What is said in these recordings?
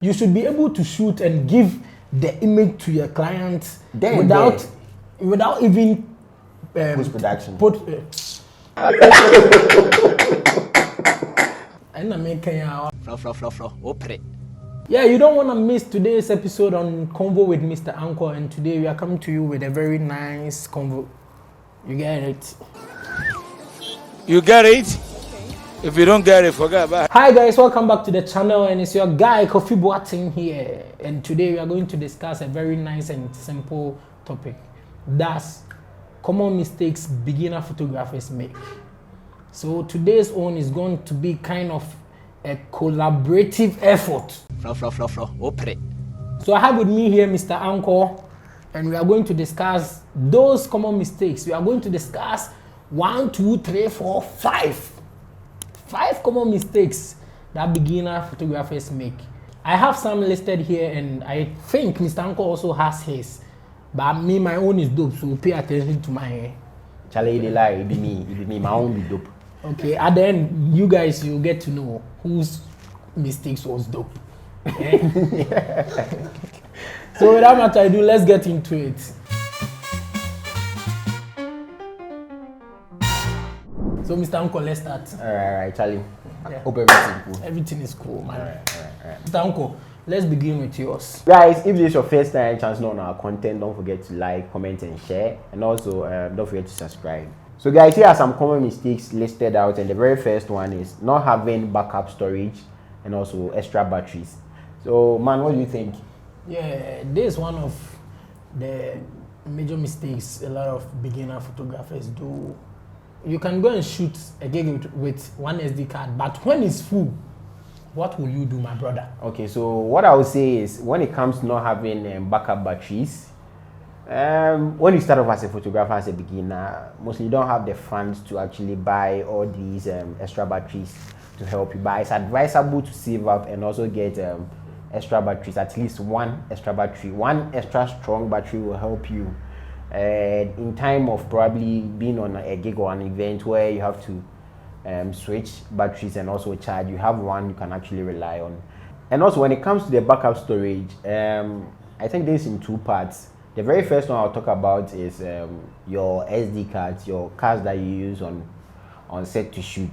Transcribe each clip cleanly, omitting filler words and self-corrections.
You should be able to shoot and give the image to your client without even post-production. Yeah, you don't want to miss today's episode on Convo with Mr. Anchor, and today we are coming to you with a very nice convo. You get it? You get it? If you don't get it, forget about it. Hi guys, welcome back to the channel, and it's your guy Kofi Boateng here, and today we are going to discuss a very nice and simple topic. That's common mistakes beginner photographers make. So today's one is going to be kind of a collaborative effort. So I have with me here Mr. Anchor, and we are going to discuss those common mistakes. We are going to discuss 1, 2, 3, 4, 5 common mistakes that beginner photographers make. I have some listed here, and I think Mr. Anchor also has his, but me, my own is dope, so pay attention to my Charlie, they lie, it be me, my own be dope. Okay, at the end, you guys, you'll get to know whose mistakes was dope. So without much ado, let's get into it. So Mr. Uncle, let's start. All right, Charlie. Yeah. Hope everything's cool. Everything is cool, man. All right. Mr. Uncle, let's begin with yours. Guys, if this is your first time chance on our content, don't forget to like, comment, and share. And also, don't forget to subscribe. So guys, here are some common mistakes listed out, and the very first one is not having backup storage and also extra batteries. So man, what do you think? Yeah, this is one of the major mistakes a lot of beginner photographers do. You can go and shoot a gig with one SD card, but when it's full, what will you do, my brother? Okay, so what I would say is when it comes to not having backup batteries, when you start off as a photographer, as a beginner, mostly you don't have the funds to actually buy all these extra batteries to help you. But it's advisable to save up and also get extra batteries, at least one extra battery. One extra strong battery will help you in time of probably being on a gig or an event where you have to switch batteries and also charge. You have one you can actually rely on. And also when it comes to the backup storage, I think this is in two parts. The very first one I'll talk about is your SD cards, your cards that you use on set to shoot,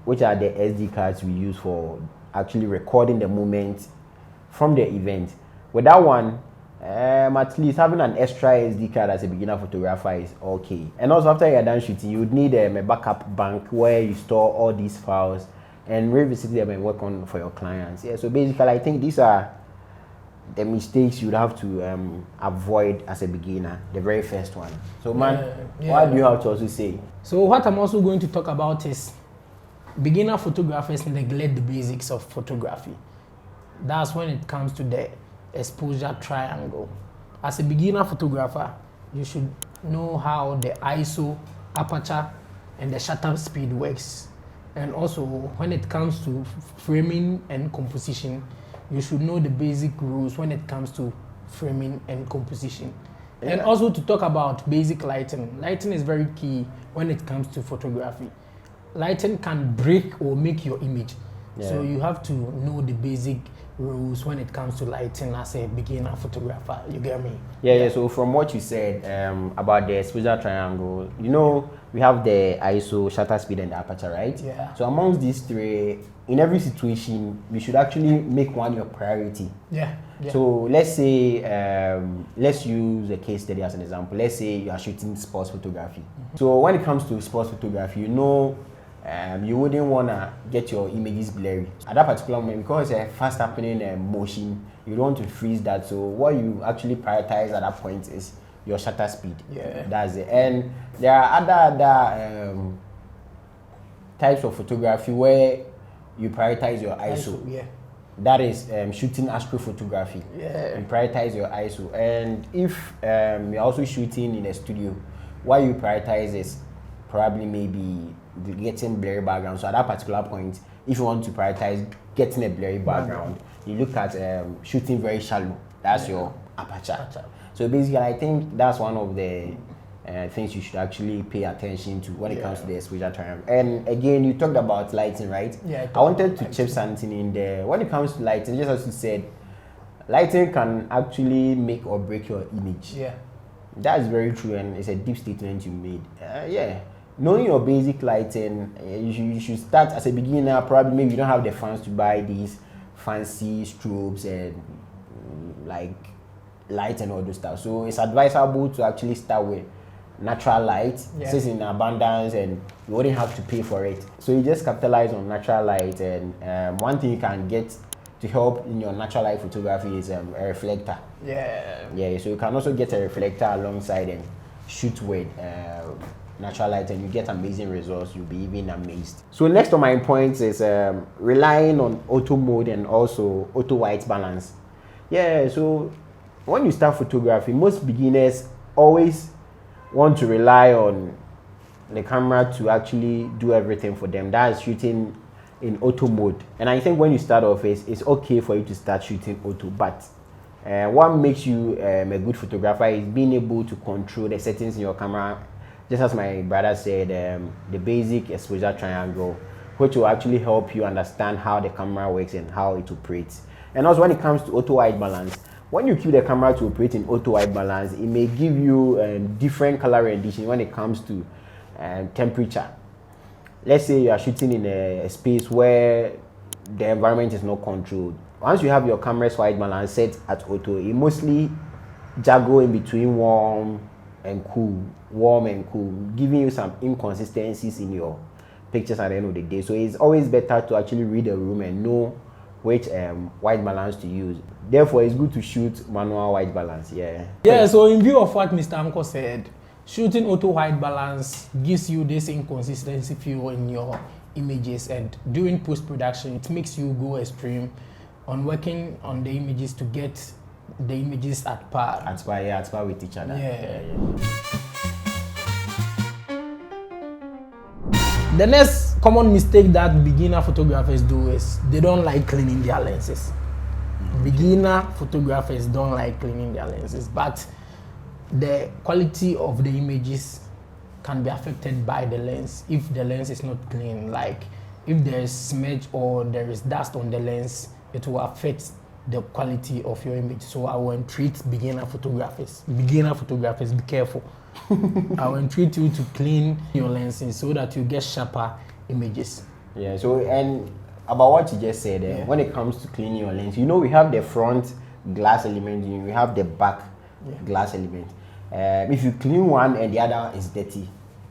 which are the SD cards we use for actually recording the moment from the event. With that one, at least having an extra SD card as a beginner photographer is okay. And also after you're done shooting, you would need a backup bank where you store all these files and revisit them and work on for your clients. Yeah, so basically I think these are the mistakes you'd have to avoid as a beginner, the very first one. So man, what do you have to also say? So what I'm also going to talk about is beginner photographers neglect the basics of photography. That's when it comes to the exposure triangle. As a beginner photographer, you should know how the ISO, aperture, and the shutter speed works. And also when it comes to framing and composition, you should know the basic rules when it comes to framing and composition. Yeah. And also to talk about basic lighting. Lighting is very key when it comes to photography. Lighting can break or make your image. Yeah. So you have to know the basic rules when it comes to lighting as a beginner photographer. You get me? Yeah. So from what you said about the exposure triangle, you know, we have the ISO, shutter speed, and the aperture, right? Yeah. So amongst these three, in every situation, we should actually make one your priority. Yeah. So let's say, let's use a case study as an example. Let's say you are shooting sports photography. Mm-hmm. So when it comes to sports photography, you know, you wouldn't want to get your images blurry at that particular moment because it's a fast happening motion. You don't want to freeze that. So what you actually prioritize at that point is your shutter speed. Yeah. That's it. And there are other types of photography where you prioritize your ISO. Yeah. That is shooting astrophotography. Yeah. You prioritize your ISO. And if you're also shooting in a studio, what you prioritize is probably maybe getting blurry background. So at that particular point, if you want to prioritize getting a blurry background, you look at shooting very shallow. That's your aperture. So basically, I think that's one of the things you should actually pay attention to when it comes to the exposure triangle. And again, you talked about lighting, right? Yeah. I wanted to chip something in there. When it comes to lighting, just as you said, lighting can actually make or break your image. Yeah. That's very true, and it's a deep statement you made. Yeah. Knowing your basic lighting, you should start as a beginner. Probably maybe you don't have the funds to buy these fancy strobes and like light and all those stuff. So it's advisable to actually start with natural light. Since it's in abundance and you wouldn't have to pay for it. So you just capitalize on natural light, and one thing you can get to help in your natural light photography is a reflector. Yeah, so you can also get a reflector alongside and shoot with natural light, and you get amazing results. You'll be even amazed. So next on my points is relying on auto mode and also auto white balance. Yeah, so when you start photography, most beginners always want to rely on the camera to actually do everything for them. That is shooting in auto mode. And I think when you start off, it's okay for you to start shooting auto, but what makes you a good photographer is being able to control the settings in your camera. Just as my brother said, the basic exposure triangle, which will actually help you understand how the camera works and how it operates. And also when it comes to auto white balance, when you cue the camera to operate in auto white balance, it may give you different color rendition when it comes to temperature. Let's say you are shooting in a space where the environment is not controlled. Once you have your camera's white balance set at auto, it mostly juggle in between warm and cool, giving you some inconsistencies in your pictures at the end of the day. So it's always better to actually read the room and know which white balance to use. Therefore, it's good to shoot manual white balance. Yeah, so in view of what MrAnchor said, shooting auto white balance gives you this inconsistency feel in your images, and during post-production it makes you go extreme on working on the images to get the images at par. At par with each other. Yeah. The next common mistake that beginner photographers do is they don't like cleaning their lenses. Beginner photographers don't like cleaning their lenses, but the quality of the images can be affected by the lens if the lens is not clean. Like if there is smudge or there is dust on the lens, it will affect the quality of your image. So I will entreat beginner photographers. Be careful. I will entreat you to clean your lenses so that you get sharper images. Yeah, so and about what you just said, when it comes to cleaning your lens, we have the front glass element, we have the back glass element. If you clean one and the other is dirty,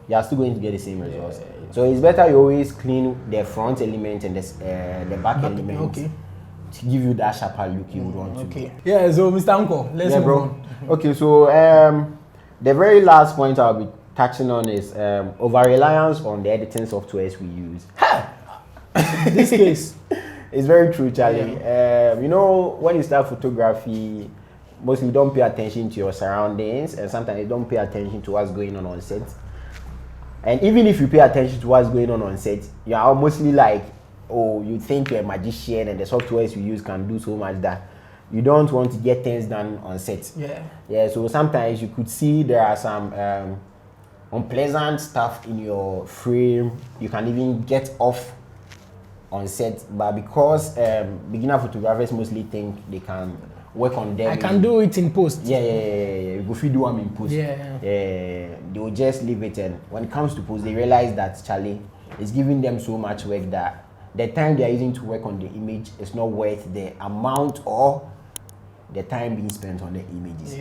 you are still going to get the same results. So it's better you always clean the front element and the back element to give you that sharper look you would want to. Yeah, so MrAnchor, let's move on. Okay, so the very last point I'll be touching on is over-reliance on the editing softwares we use. This case. It's very true, Charlie. When you start photography, mostly you don't pay attention to your surroundings, and sometimes you don't pay attention to what's going on set. And even if you pay attention to what's going on set, you are mostly like, you think you're a magician and the softwares you use can do so much that you don't want to get things done on set. Yeah, so sometimes you could see there are some unpleasant stuff in your frame. You can even get off on set, but because beginner photographers mostly think they can work on them. I can do it in post. Yeah. If you do them in post, they will just leave it. And when it comes to post, they realize that Charlie is giving them so much work that the time they are using to work on the image is not worth the amount or the time being spent on the images.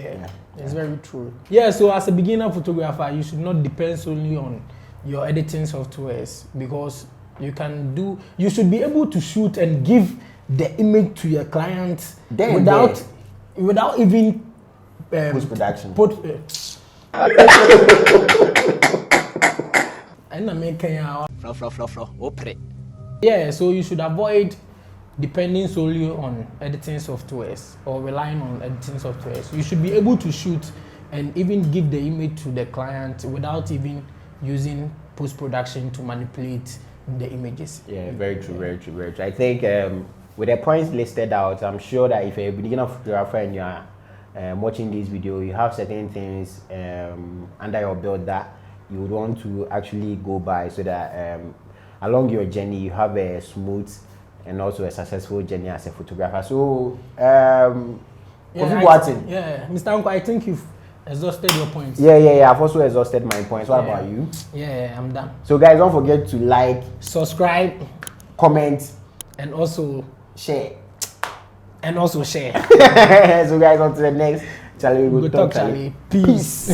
It's very true. Yeah, so as a beginner photographer, you should not depend solely on your editing softwares, because you should be able to shoot and give the image to your client without even post-production. Yeah, so you should avoid depending solely on editing softwares or relying on editing softwares. You should be able to shoot and even give the image to the client without even using post-production to manipulate the images. Yeah, very true. I think with the points listed out, I'm sure that if you're a beginner photographer and you are watching this video, you have certain things under your belt that you would want to actually go by, so that along your journey you have a smooth and also a successful journey as a photographer. So Mr. Anchor, I think you've exhausted your points. Yeah, I've also exhausted my points. What about you? Yeah, I'm done. So guys, don't forget to like, subscribe, comment, and also share. So guys, on to the next Charlie. We'll talk Charlie. Peace.